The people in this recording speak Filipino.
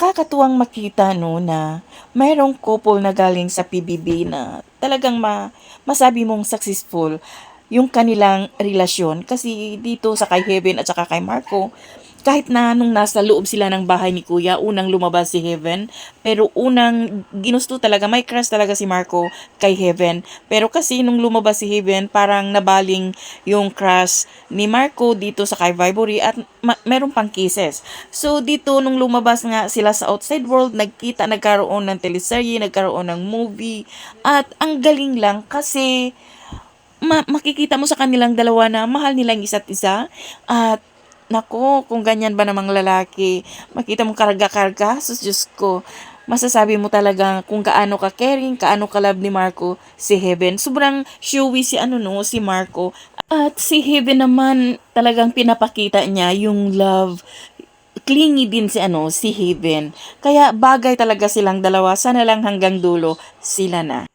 Nakakatuwang makita 'no, na mayroong couple na galing sa PBB na talagang masabi mong successful yung kanilang relasyon. Kasi dito sa kay Heaven at saka kay Marco, kahit na nung nasa loob sila ng bahay ni kuya, unang lumabas si Heaven, pero unang ginusto talaga, may crush talaga si Marco kay Heaven. Pero kasi nung lumabas si Heaven, parang nabaling yung crush ni Marco dito sa kay Vibory at meron pang kisses. So dito nung lumabas nga sila sa outside world, nagkaroon ng teleserye, nagkaroon ng movie, at ang galing lang kasi makikita mo sa kanilang dalawa na mahal nilang isa't isa. At nako, kung ganyan ba namang lalaki, makita mo karga-karga, sus Diyos ko, masasabi mo talaga kung kaano ka caring, kaano ka love ni Marco si Heaven. Sobrang showy si ano no, si Marco. At si Heaven naman talagang pinapakita niya yung love. Clingy din si ano, si Heaven. Kaya bagay talaga silang dalawa. Sana lang hanggang dulo sila na.